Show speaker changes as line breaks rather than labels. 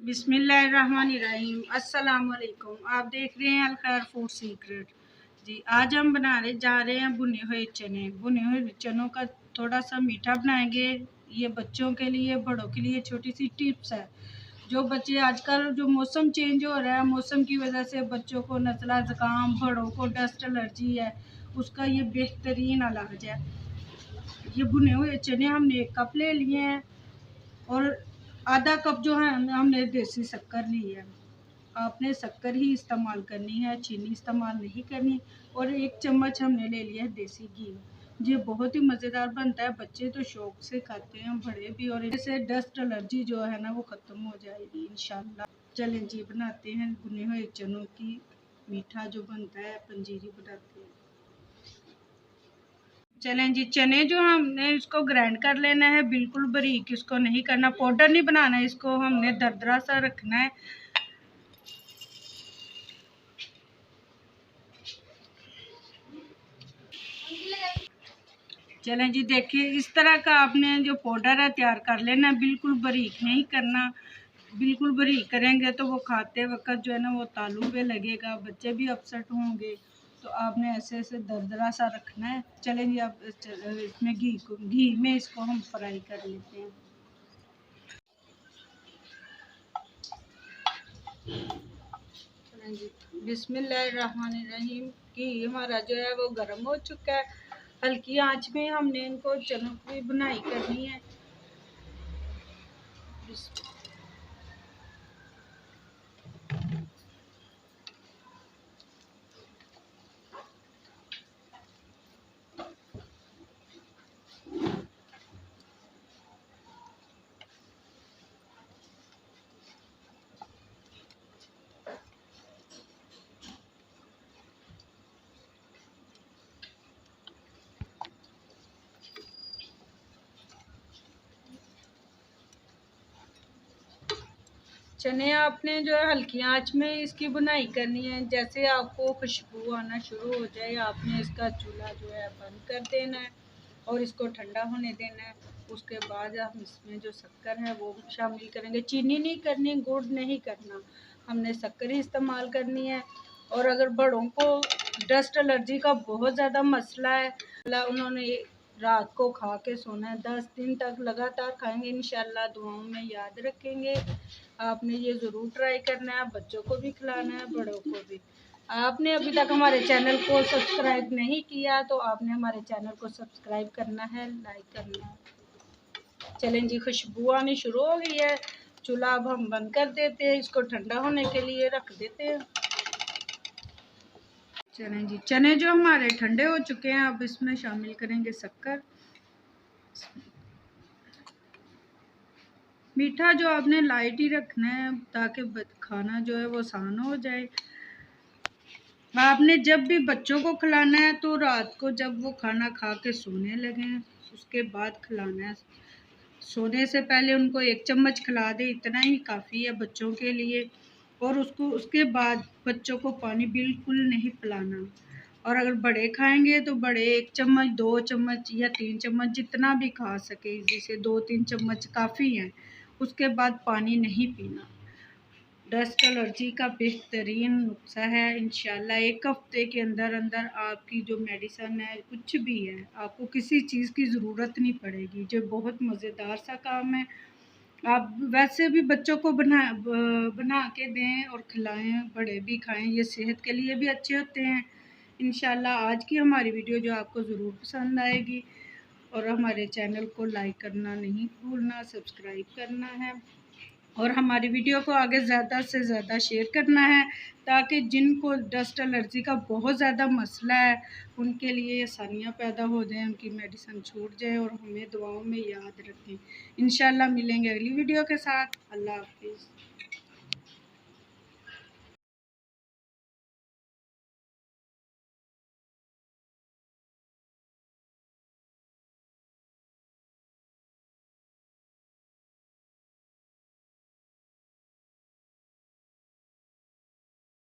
बिस्मिल्लाहिर्रहमानिर्रहीम। अस्सलाम वालेकुम। आप देख रहे हैं अलखैर फूड सीक्रेट। जी, आज हम बनाने जा रहे हैं भुने हुए चने। भुने हुए चनों का थोड़ा सा मीठा बनाएंगे। ये बच्चों के लिए, बड़ों के लिए छोटी सी टिप्स है। जो बच्चे आजकल जो मौसम चेंज हो रहा है, मौसम की वजह से बच्चों को नज़ला ज़ुकाम, बड़ों को डस्ट एलर्जी है, उसका ये बेहतरीन इलाज है। ये भुने हुए चने हमने 1 कप ले लिए हैं और आधा कप जो है हमने देसी शक्कर ली है। आपने शक्कर ही इस्तेमाल करनी है, चीनी इस्तेमाल नहीं करनी। और 1 चम्मच हमने ले लिया है देसी घी। ये बहुत ही मज़ेदार बनता है, बच्चे तो शौक से खाते हैं, बड़े भी। और इससे डस्ट एलर्जी जो है ना वो ख़त्म हो जाएगी इंशाल्लाह। चलें जी, बनाते हैं भुने हुए चनों की मीठा जो बनता है, पंजीरी बनाते हैं। चलें जी, चने जो हमने इसको ग्राइंड कर लेना है, बिल्कुल बारीक इसको नहीं करना, पाउडर नहीं बनाना, इसको हमने दरदरा सा रखना है। चलें जी, देखिए इस तरह का आपने जो पाउडर है तैयार कर लेना, बिल्कुल बारीक नहीं करना। बिल्कुल बारीक करेंगे तो वो खाते वक्त जो है ना वो तालू पे लगेगा, बच्चे भी अपसेट होंगे। तो आपने ऐसे ऐसे दरदरा सा रखना है। चलें जी, आप इसमें घी में इसको हम फ्राई कर लेते हैं। चलें जी, बिस्मिल्लाहिर्रहमानिर्रहीम। घी हमारा जो है वो गर्म हो चुका है। हल्की आंच में हमने इनको चनों की बुनाई करनी है। चने आपने जो है हल्की आंच में इसकी बुनाई करनी है। जैसे आपको खुशबू आना शुरू हो जाए, आपने इसका चूल्हा जो है बंद कर देना है और इसको ठंडा होने देना है। उसके बाद हम इसमें जो शक्कर है वो शामिल करेंगे। चीनी नहीं करनी, गुड़ नहीं करना, हमने शक्कर ही इस्तेमाल करनी है। और अगर बड़ों को डस्ट एलर्जी का बहुत ज़्यादा मसला है, उन्होंने रात को खा के सोना है, 10 दिन तक लगातार खाएंगे, इंशाल्लाह दुआओं में याद रखेंगे। आपने ये ज़रूर ट्राई करना है, बच्चों को भी खिलाना है, बड़ों को भी। आपने अभी तक हमारे चैनल को सब्सक्राइब नहीं किया तो आपने हमारे चैनल को सब्सक्राइब करना है, लाइक करना है। चलें जी, खुशबू आनी शुरू हो गई है। चूल्हा अब हम बंद कर देते हैं, इसको ठंडा होने के लिए रख देते हैं। चलें जी, चने जो हमारे ठंडे हो चुके हैं, अब इसमें शामिल करेंगे शक्कर। मीठा जो आपने लाइट ही रखना है ताकि खाना जो है वो आसान हो जाए। आपने जब भी बच्चों को खिलाना है तो रात को जब वो खाना खा के सोने लगें उसके बाद खिलाना है। सोने से पहले उनको 1 चम्मच खिला दे, इतना ही काफ़ी है बच्चों के लिए। और उसके बाद बच्चों को पानी बिल्कुल नहीं पिलाना। और अगर बड़े खाएंगे तो बड़े 1 चम्मच, 2 चम्मच या 3 चम्मच जितना भी खा सके, जैसे 2-3 चम्मच काफ़ी हैं। उसके बाद पानी नहीं पीना। डस्ट एलर्जी का बेहतरीन नुस्खा है। इंशाल्लाह 1 हफ्ते के अंदर अंदर आपकी जो मेडिसिन है, कुछ भी है, आपको किसी चीज़ की ज़रूरत नहीं पड़ेगी। जो बहुत मज़ेदार सा काम है। आप वैसे भी बच्चों को बना के दें और खिलाएं, बड़े भी खाएं, ये सेहत के लिए भी अच्छे होते हैं। इंशाल्लाह आज की हमारी वीडियो जो आपको ज़रूर पसंद आएगी। और हमारे चैनल को लाइक करना नहीं भूलना, सब्सक्राइब करना है और हमारी वीडियो को आगे ज़्यादा से ज़्यादा शेयर करना है, ताकि जिनको डस्ट एलर्जी का बहुत ज़्यादा मसला है उनके लिए आसानियाँ पैदा हो जाएं, उनकी मेडिसिन छूट जाए और हमें दुआओं में याद रखें। इंशाल्लाह मिलेंगे अगली वीडियो के साथ। अल्लाह हाफिज़।